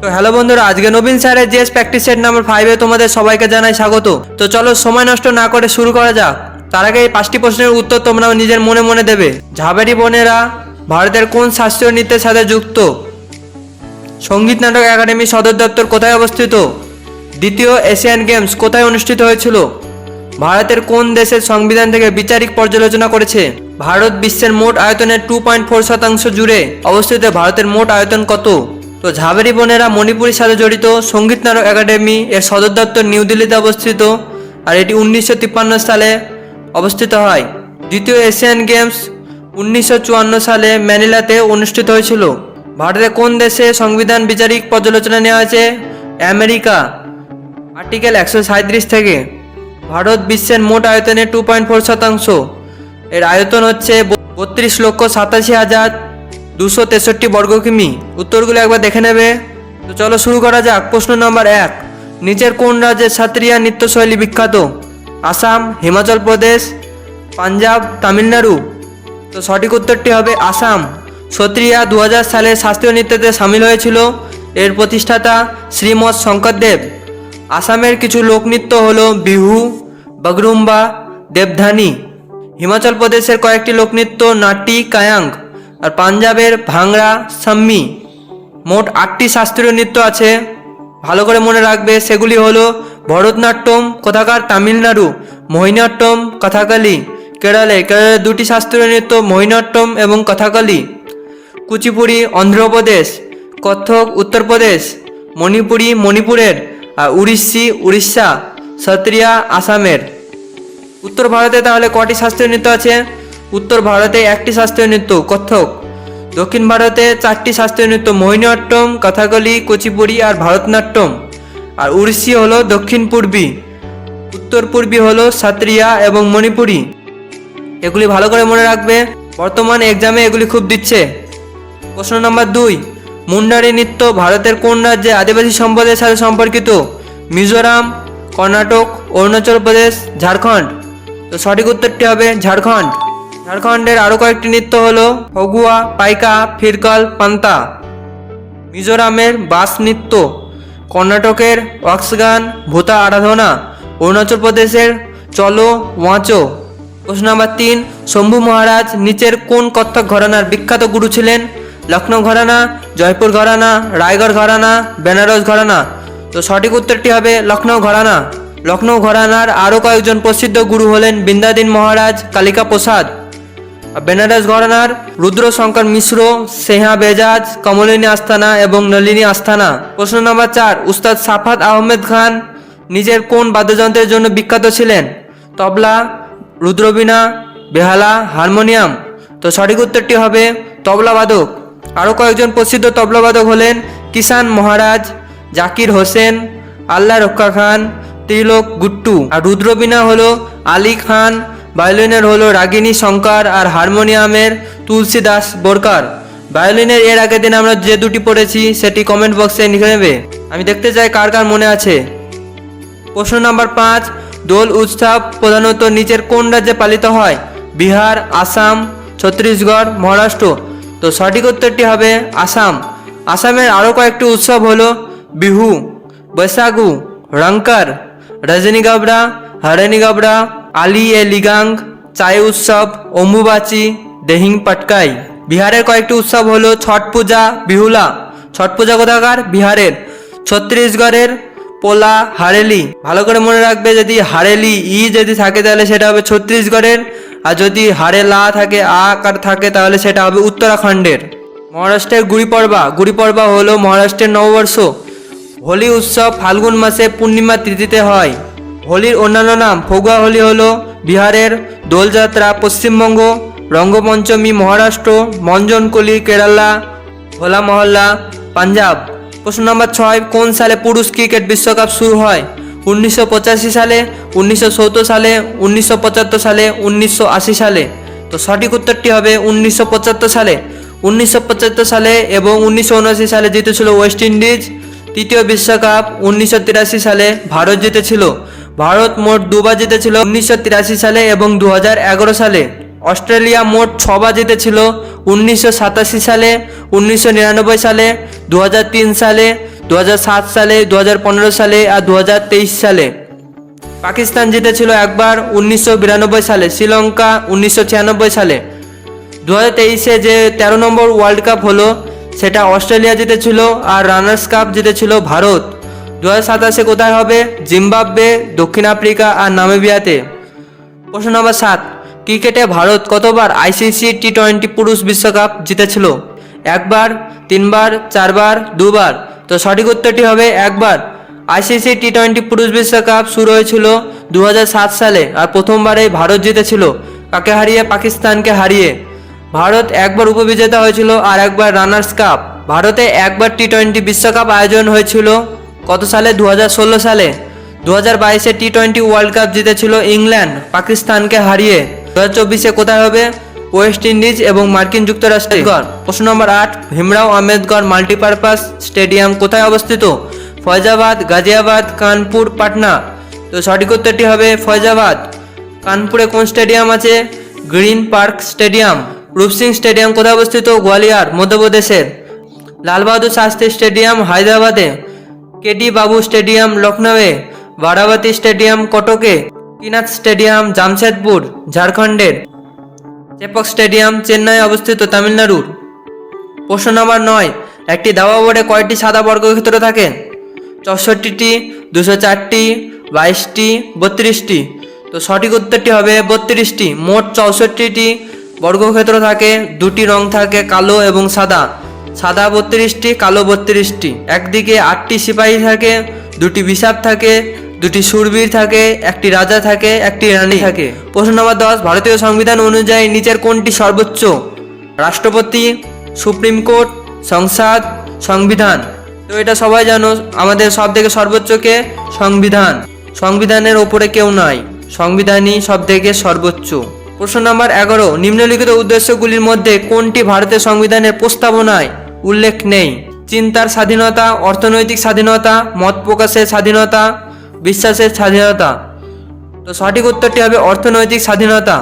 তো হ্যালো বন্ধুরা, আজকে নবীন স্যারের জিএস প্র্যাকটিস সেট নাম্বার 5-এ তোমাদের সবাইকে জানাই স্বাগত। তো চলো সময় নষ্ট না করে শুরু করা যাক। তার আগে এই 5টি প্রশ্নের উত্তর তোমরা নিজের মনে মনে দেবে। ঝাবেরি বোনেরা ভারতের কোন শাস্ত্রীয় নৃত্যের সাথে যুক্ত? সঙ্গীত নাটক একাডেমি সদর দপ্তর কোথায় অবস্থিত? দ্বিতীয় এশিয়ান গেমস কোথায় অনুষ্ঠিত হয়েছিল? ভারতের কোন দেশের সংবিধান থেকে বিচারিক পর্যালোচনা করেছে? ভারত বিশ্বের মোট আয়তনের 2.4% জুড়ে অবস্থিত। ভারতের মোট আয়তন কত? তো ঝাবেরি বোনেরা মণিপুরের সাথে জড়িত সঙ্গীত নাটক একাডেমি এর সদর দপ্তর নিউ দিল্লিতে অবস্থিত, আর এটি 1953 সালে অবস্থিত হয়। দ্বিতীয় এশিয়ান গেমস 1954 সালে ম্যানিলাতে অনুষ্ঠিত হয়েছিল। ভারতের কোন দেশে সংবিধান বিচারিক পর্যালোচনা নেওয়া হয়েছে? আমেরিকা, আর্টিকেল 137 থেকে। ভারত বিশ্বের মোট আয়তনের 2.4%, এর আয়তন হচ্ছে 32,87,263 বর্গ কিমি। উত্তরগুলো একবার দেখে নেবে। তো চলো শুরু করা যাক। প্রশ্ন নম্বর 1, নিচের কোন রাজ্যের সাত্রিয়া নৃত্যশৈলী বিখ্যাত? আসাম, হিমাচল প্রদেশ, পাঞ্জাব, তামিলনাড়ু। তো সঠিক উত্তরটি হবে আসাম। সত্রিয়া 2000 সালে শাস্ত্রীয় নৃত্যতে সামিল হয়েছিল। এর প্রতিষ্ঠাতা শ্রীমৎ শঙ্করদেব। আসামের কিছু লোকনৃত্য হলো বিহু, বাগরুম্বা, দেবধানী। হিমাচল প্রদেশের কয়েকটি লোকনৃত্য নাটি, কায়াং। আর পাঞ্জাবের ভাংড়া, সাম্মি। মোট 8টি শাস্ত্রীয় নৃত্য আছে, ভালো করে মনে রাখবে। সেগুলি হলো ভরতনাট্যম কোথাকার? তামিলনাড়ু। মোহিনীঅট্টম, কথাকালি কেরলের 2টি শাস্ত্রীয় নৃত্য মোহিনীঅট্টম এবং কথাকালি। কুচিপুড়ি অন্ধ্রপ্রদেশ, কত্থক উত্তরপ্রদেশ, মণিপুরি মণিপুরের, আর উড়িষ্যি উড়িষ্যা, সত্রিয়া আসামের। উত্তর ভারতে তাহলে কটি শাস্ত্রীয় নৃত্য আছে? উত্তর ভারতে 1টি শাস্ত্রীয় নৃত্য কত্থক। দক্ষিণ ভারতে 4টি শাস্ত্রীয় নৃত্য মোহিনীঅট্টম, কথাকলি, কুচিপুড়ি আর ভারতনাট্যম। আর উড়িষ্যি হলো দক্ষিণ পূর্বী, উত্তর পূর্বী হলো সত্রিয়া এবং মণিপুরি। এগুলি ভালো করে মনে রাখবে, বর্তমান এক্সামে এগুলি খুব দিচ্ছে। প্রশ্ন নম্বর 2, মুন্ডারি নৃত্য ভারতের কোন রাজ্যে আদিবাসী সম্প্রদায়ের সাথে সম্পর্কিত? মিজোরাম, কর্ণাটক, অরুণাচল প্রদেশ, ঝাড়খণ্ড। তো সঠিক উত্তরটি হবে ঝাড়খণ্ড। ঝাড়খণ্ডের আরও কয়েকটি নৃত্য হলো ফগুয়া, পাইকা, ফিরকল, পান্তা। মিজোরামের বাস নৃত্য, কর্ণাটকের ওয়াক্সগান, ভূতা আরাধনা, অরুণাচল প্রদেশের চলো ওয়াঁচো। প্রশ্ন নম্বর 3, শম্ভু মহারাজ নিচের কোন কত্থক ঘরানার বিখ্যাত গুরু ছিলেন? লখনৌ ঘরানা, জয়পুর ঘরানা, রায়গড় ঘরানা, বেনারস ঘরানা। তো সঠিক উত্তরটি হবে লখনৌ ঘরানা। লখনৌ ঘরানার আরও কয়েকজন প্রসিদ্ধ গুরু হলেন বিন্দাদিন মহারাজ, কালিকা প্রসাদ। বেনারস ঘরানার রুদ্র শঙ্কর মিশ্র, সেহা বেজাজ, কমলিনী আস্থানা এবং নলিনী আস্থানা। প্রশ্ন নম্বর 4, উস্তাদ সাফাত আহমেদ খান নিজের কোন বাদ্যযন্ত্রের জন্য বিখ্যাত ছিলেন? তবলা, রুদ্রবীণা, বেহালা, হারমোনিয়াম। তো সঠিক উত্তরটি হবে তবলাবাদক। আরও কয়েকজন প্রসিদ্ধ তবলাবাদক হলেন কিষান মহারাজ, জাকির হোসেন, আল্লাহ রক্ষা খান, ত্রিলোক গুট্টু। আর রুদ্রবীণা হলো আলী খান, ভায়োলিনের হলো রাগিনী শঙ্কর, আর হারমোনিয়ামের তুলসী দাস বোরকার। ভায়োলিনের এর আগের দিন আমরা যে 2টি পড়েছি সেটি কমেন্ট বক্সে লিখে নেবে, আমি দেখতে চাই কার কার মনে আছে। প্রশ্ন নাম্বার 5, দোল উৎসব প্রধানত নিচের কোন রাজ্যে পালিত হয়? বিহার, আসাম, ছত্তিশগড়, মহারাষ্ট্র। তো সঠিক উত্তরটি হবে আসাম। আসামের আরও কয়েকটি উৎসব হলো বিহু, বৈশাগু, রংকার, রজনীগবরা, হরেনীগবরা, আলি এ লিগাং, চাই উৎসব, অম্বুবাচী, দেহিং পটকাই। বিহারের কয়েকটি উৎসব হলো ছট পূজা, বিহুলা। ছট পূজা কোথাকার? বিহারের। ছত্তিশগড়ের পোলা, হারেলি। ভালো করে মনে রাখবে, যদি হারেলি যদি থাকে তাহলে সেটা হবে ছত্তিশগড়ের, আর যদি হারেলা থাকে আকার থাকে তাহলে সেটা হবে উত্তরাখণ্ডের। মহারাষ্ট্রের গুড়িপড়বা হলো মহারাষ্ট্রের নববর্ষ। হোলি উৎসব ফাল্গুন মাসে পূর্ণিমা তিথিতে হয়। হোলির অন্যান্য নাম ফগুয়া হোলি হলো বিহারের, দোলযাত্রা পশ্চিমবঙ্গ, রঙ্গপঞ্চমী মহারাষ্ট্র, মঞ্জনকলি কেরালা, হোলা মহল্লা পাঞ্জাব। প্রশ্ন নম্বর 6, কোন সালে পুরুষ ক্রিকেট বিশ্বকাপ শুরু হয়? 1985 সালে, 1970 সালে, 1975 সালে, 1980 সালে। তো সঠিক উত্তরটি হবে 1975 সালে। 1975 সালে এবং 1979 সালে জিতেছিল ওয়েস্ট ইন্ডিজ। তৃতীয় বিশ্বকাপ 1983 সালে ভারত জিতেছিল। ভারত মোট 2বার জিতেছিল, 1983 সালে এবং 2011 সালে। অস্ট্রেলিয়া মোট 6বার জিতেছিল, 1987 সালে, 1999 সালে, 2003 সালে, 2007 সালে, 2015 সালে আর 2023 সালে। পাকিস্তান জিতেছিল একবার 1992 সালে, শ্রীলঙ্কা 1996 সালে। 2023-এ যে 13 নম্বর ওয়ার্ল্ড কাপ হলো সেটা অস্ট্রেলিয়া জিতেছিল আর রানার্স কাপ জিতেছিল ভারত। 2027-এ কোথায় হবে? জিম্বাবুয়ে, দক্ষিণ আফ্রিকা আর নামিবিয়াতে। প্রশ্ন নম্বর 7, ক্রিকেটে ভারত কতবার আইসিসি টি20 পুরুষ বিশ্বকাপ জিতেছিল? একবার, 3বার, 4বার, 2বার? তো সঠিক উত্তরটি হবে একবার। আইসিসি টি20 পুরুষ বিশ্বকাপ শুরু হয়েছিল 2007 সালে আর প্রথমবারেই ভারত জিতেছিল। কাকে হারিয়ে? পাকিস্তানকে হারিয়ে। ভারত একবার উপবিজেতা হয়েছিল আর একবার রানার্স কাপ। ভারতে একবার টি20 বিশ্বকাপ আয়োজন হয়েছিল কত সালে? 2016 সালে। 2022-এ টি20 ওয়ার্ল্ড কাপ জিতেছিল ইংল্যান্ড পাকিস্তানকে হারিয়ে। 2024-এ কোথায় হবে? ওয়েস্ট ইন্ডিজ এবং মার্কিন যুক্তরাষ্ট্রে। প্রশ্ন নম্বর 8, ভীমরাও আম্বেদকর মাল্টিপারপাস স্টেডিয়াম কোথায় অবস্থিত? ফয়জাবাদ, গাজিয়াবাদ, কানপুর, পাটনা? তো সঠিক উত্তরটি হবে ফয়জাবাদ। কানপুরে কোন স্টেডিয়াম আছে? Green park stadium. Roop Singh stadium কোথায় অবস্থিত? গোয়ালিয়র, মধ্যপ্রদেশের। লাল বাহাদুর শাস্ত্রী স্টেডিয়াম হায়দ্রাবাদে। কেটি বাবু স্টেডিয়াম লখনৌয়ে। বারাবাতী স্টেডিয়াম কটকে। কিনাথ স্টেডিয়াম জামশেদপুর, ঝাড়খণ্ডের। চেপক স্টেডিয়াম চেন্নাই অবস্থিত, তামিলনাড়ুর। প্রশ্ন নম্বর 9, একটি দাবা বোর্ডে কয়টি সাদা বর্গক্ষেত্র থাকে? 64টি, 204টি, 22টি, 32টি? তো সঠিক উত্তরটি হবে 32টি। মোট 64টি বর্গক্ষেত্র থাকে, দুটি রং থাকে কালো এবং সাদা। সাদা 32টি, কালো 32টি। একদিকে 8টি সিপাহী থাকে, দুটি বিশাপ থাকে, দুটি শূরবীর থাকে, একটি রাজা থাকে, একটি রানী থাকে। প্রশ্ন নম্বর 10, ভারতীয় সংবিধান অনুযায়ী নিচের কোনটি সর্বোচ্চ? রাষ্ট্রপতি, সুপ্রিম কোর্ট, সংসদ, সংবিধান? তো এটা সবাই জানো, আমাদের সব থেকে সর্বোচ্চ কে? সংবিধান। সংবিধানের ওপরে কেউ নাই, সংবিধানই সব থেকে সর্বোচ্চ। প্রশ্ন নম্বর 11, নিম্নলিখিত উদ্দেশ্যগুলির মধ্যে কোনটি ভারতের সংবিধানের প্রস্তাবনায় উল্লেখ নেই? চিন্তার স্বাধীনতা, অর্থনৈতিক স্বাধীনতা, মত প্রকাশের স্বাধীনতা, বিশ্বাসের স্বাধীনতা? তো সঠিক উত্তরটি হবে অর্থনৈতিক স্বাধীনতা।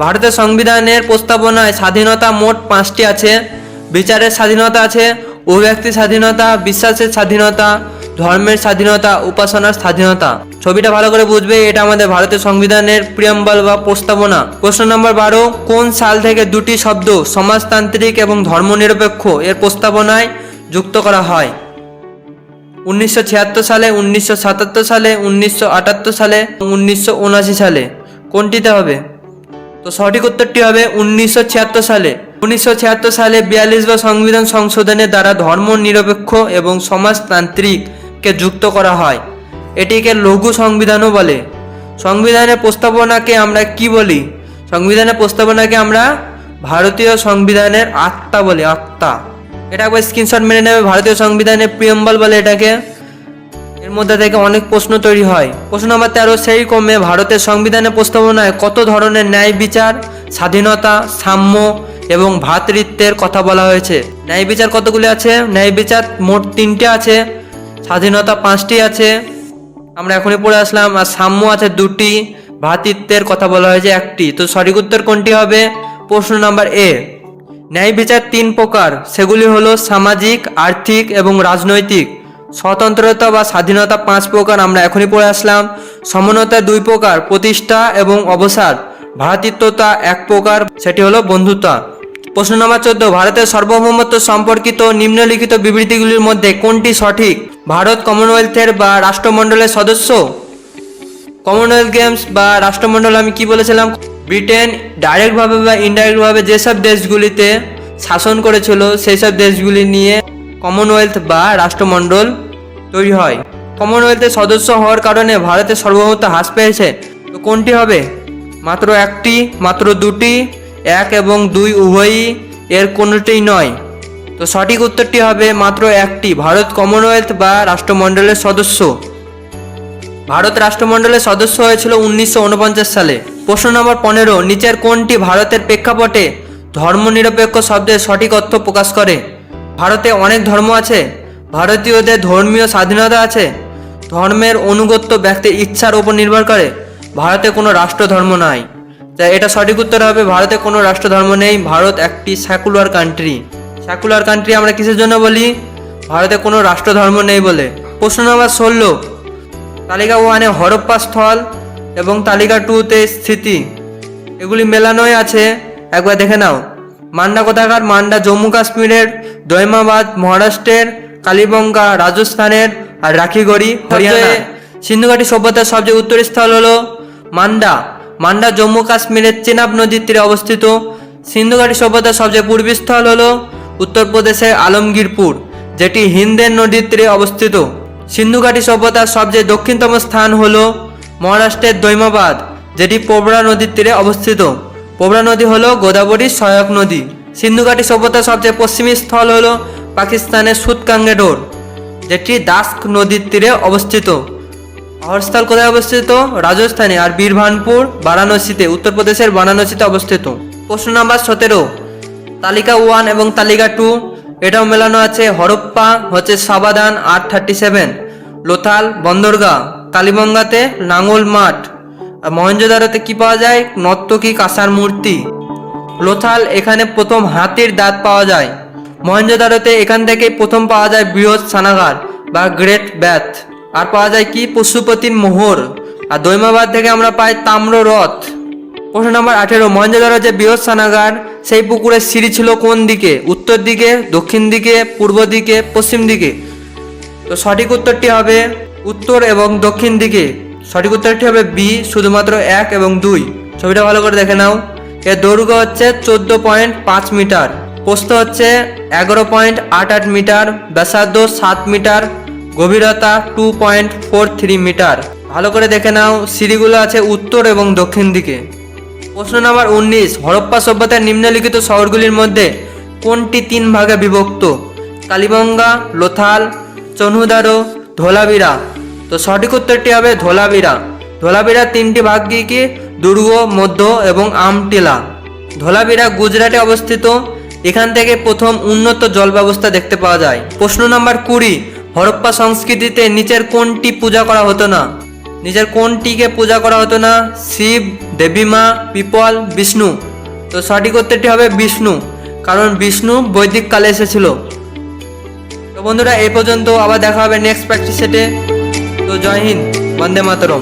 ভারতের সংবিধানের প্রস্তাবনায় স্বাধীনতা মোট 5টি আছে। বিচারের স্বাধীনতা আছে, অভিব্যক্তির স্বাধীনতা, বিশ্বাসের স্বাধীনতা, ধর্মের স্বাধীনতা, উপাসনার স্বাধীনতা। ছবিটা ভালো করে বুঝবে, এটা আমাদের ভারতের সংবিধানের প্রিয়াম্বল বা প্রস্তাবনা। প্রশ্ন নম্বর 12, কোন সাল থেকে দুটি শব্দ সমাজতান্ত্রিক এবং ধর্মনিরপেক্ষ এর প্রস্তাবনায় যুক্ত করা হয়? 1976 সালে, 1977 সালে, 1978 সালে, 1979 সালে? কোনটিতে হবে? তো সঠিক উত্তরটি হবে 1976 সালে। 1976 সালে 42 সংবিধান সংশোধনের দ্বারা ধর্ম নিরপেক্ষ এবং সমাজতান্ত্রিককে যুক্ত করা হয়। এটিকে লঘু সংবিধানও বলে। সংবিধানের প্রস্তাবনাকে আমরা কি বলি? সংবিধানের প্রস্তাবনাকে আমরা ভারতীয় সংবিধানের আত্মা বলি, আত্মা। এটা একবার স্ক্রিনশট মেরে নেবে, ভারতীয় সংবিধানের প্রিয়াম্বল বলে এটাকে। এর মধ্যে থেকে অনেক প্রশ্ন তৈরি হয়। প্রশ্ন নম্বর 13, সেই ক্রমে ভারতের সংবিধানের প্রস্তাবনায় কত ধরনের ন্যায় বিচার, স্বাধীনতা, সাম্য এবং ভ্রাতৃত্বের কথা বলা হয়েছে? ন্যায় বিচার কতগুলি আছে? ন্যায় বিচার মোট 3টে আছে, স্বাধীনতা 5টি আছে, আমরা এখনই পড়ে আসলাম, আর সাম্য আছে 2টি, ভ্রাতৃত্বের কথা বলা হয়েছে 1টি। তো সঠিক উত্তর কোনটি হবে? প্রশ্ন নাম্বার এ। ন্যায় বিচার 3 প্রকার, সেগুলি হলো সামাজিক, আর্থিক এবং রাজনৈতিক। স্বতন্ত্রতা বা স্বাধীনতা 5 প্রকার, আমরা এখনই পড়ে আসলাম। সমানতা 2 প্রকার, প্রতিষ্ঠা এবং অবসাদ। ভ্রাতৃত্বতা 1 প্রকার, সেটি হলো বন্ধুতা। প্রশ্ন নম্বর 14, ভারতের সার্বভৌমত্ব সম্পর্কিত নিম্নলিখিত বিবৃতিগুলির মধ্যে কোনটি সঠিক? ভারত কমনওয়েলথের বা রাষ্ট্রমণ্ডলের সদস্য। কমনওয়েলথ গেমস বা রাষ্ট্রমণ্ডল আমি কি বলেছিলাম? ব্রিটেন ডাইরেক্টভাবে বা ইনডাইরেক্টভাবে যেসব দেশগুলিতে শাসন করেছিল সেই সব দেশগুলি নিয়ে কমনওয়েলথ বা রাষ্ট্রমণ্ডল তৈরি হয়। কমনওয়েলথের সদস্য হওয়ার কারণে ভারতের সার্বভৌমত্ব হ্রাস পেয়েছে। তো কোনটি হবে? মাত্র 1টি, মাত্র 2টি, 1 এবং 2 উভয়ই, এর কোনোটিই নয়। তো সঠিক উত্তরটি হবে মাত্র 1টি। ভারত কমনওয়েলথ বা রাষ্ট্রমণ্ডলের সদস্য। ভারত রাষ্ট্রমণ্ডলের সদস্য হয়েছিল 1949 সালে। প্রশ্ন নম্বর 15, নিচের কোনটি ভারতের প্রেক্ষাপটে ধর্মনিরপেক্ষ শব্দের সঠিক অর্থ প্রকাশ করে? ভারতে অনেক ধর্ম আছে, ভারতীয়দের ধর্মীয় স্বাধীনতা আছে, ধর্মের অনুগত্য ব্যক্তির ইচ্ছার উপর নির্ভর করে, ভারতে কোনো রাষ্ট্র ধর্ম নাই। তাই এটা সঠিক উত্তর হবে ভারতে কোনো রাষ্ট্র ধর্ম নেই। ভারত একটি সেকুলার কান্ট্রি। সেকুলার কান্ট্রি আমরা কিসের জন্য বলি? ভারতে কোনো রাষ্ট্রধর্ম নেই বলে। প্রশ্ন নম্বর 16, তালিকা 1-এ হরপ্পা স্থল এবং তালিকা 2-তে স্থিতি এগুলি মেলানোই আছে, একবার দেখে নাও। মান্ডা কোথাকার? মান্ডা জম্মু কাশ্মীরের, দৈমাবাদ মহারাষ্ট্রের, কালীবঙ্গা রাজস্থানের, আর রাখিগড়ি হরিয়ানার। সিন্ধু ঘাটি সভ্যতার সবচেয়ে উত্তরের স্থল হলো মান্ডা। মান্ডা জম্মু কাশ্মীরের চেনাব নদীর তীরে অবস্থিত। সিন্ধু ঘাটি সভ্যতার সবচেয়ে পূর্বী স্থল হলো উত্তরপ্রদেশের আলমগীরপুর, যেটি হিন্দের নদীর তীরে অবস্থিত। সিন্ধু ঘাটি সভ্যতার সবচেয়ে দক্ষিণতম স্থান হলো মহারাষ্ট্রের দৈমাবাদ, যেটি পোবরা নদীর তীরে অবস্থিত। পোবরা নদী হলো গোদাবরীর সহায়ক নদী। সিন্ধু ঘাটি সভ্যতার সবচেয়ে পশ্চিমী স্থল হলো পাকিস্তানের সুতকাঙ্গেডোর, যেটি দাস্ক নদীর তীরে অবস্থিত। আহরস্থল কোথায় অবস্থিত? রাজস্থানে। আর বীরভানপুর বারাণসীতে, উত্তরপ্রদেশের বারাণসীতে অবস্থিত। প্রশ্ন নাম্বার 17, তালিকা 1 এবং তালিকা 2 এটাও মেলানো আছে। হরপ্পা হচ্ছে সাবাদান 837, লোথাল বন্দরগাঁ, কালীবঙ্গাতে লাঙ্গল মাঠ, আর মহেঞ্জোদারোতে কি পাওয়া যায়? নর্তকী কাঁসার মূর্তি। লোথাল এখানে প্রথম হাতির দাঁত পাওয়া যায়। মহেঞ্জোদারোতে এখান থেকে প্রথম পাওয়া যায় বৃহৎ স্নানাগার বা গ্রেট ব্যাথ। আর পাওয়া যায় কি? পশুপতির মোহর। আর দৈমাবাদ থেকে আমরা পাই তাম্র রথ। প্রশ্ন নাম্বার 18, মহেঞ্জোদারো যে বৃহৎ স্নানাগার, সেই পুকুরের সিঁড়ি ছিল কোন দিকে? উত্তর দিকে, দক্ষিণ দিকে, পূর্ব দিকে, পশ্চিম দিকে? তো সঠিক উত্তরটি হবে উত্তর এবং দক্ষিণ দিকে। সঠিক উত্তরটি হবে বি, শুধুমাত্র 1 এবং 2। ছবিটা ভালো করে দেখে নাও। এর দৈর্ঘ্য হচ্ছে 14.5 মিটার, প্রস্থ হচ্ছে 11.88 মিটার, ব্যাসার্ধ 7 মিটার, গভীরতা 2.43 মিটার। ভালো করে দেখে নাও, সিঁড়িগুলো আছে উত্তর এবং দক্ষিণ দিকে। প্রশ্ন নাম্বার 19, হরপ্পা সভ্যতার নিম্নলিখিত শহরগুলির মধ্যে কোনটি 3 ভাগে বিভক্ত? কালীবঙ্গা, লোথাল, চনহুদারো, ধোলাবিরা। তো সঠিক উত্তরটি হবে ধোলাবিরা। ধোলাবিরা 3টি ভাগ কি? দুর্গ, মধ্য এবং আমটিলা। ধোলাবিরা গুজরাটে অবস্থিত। এখান থেকে প্রথম উন্নত জল ব্যবস্থা দেখতে পাওয়া যায়। প্রশ্ন নাম্বার 20, হরপ্পা সংস্কৃতিতে নিচের কোনটি পূজা করা হতো না? নিজের কোনটিকে পূজা করা হতো না? শিব, দেবীমা, পিপল, বিষ্ণু। তো সঠিক উত্তরটি হবে বিষ্ণু, কারণ বিষ্ণু বৈদিক কালে এসেছিল। তো বন্ধুরা, এই পর্যন্ত। আবার দেখা হবে নেক্সট প্র্যাকটিস সেটে। তো জয় হিন্দ, বন্দে মাতরম।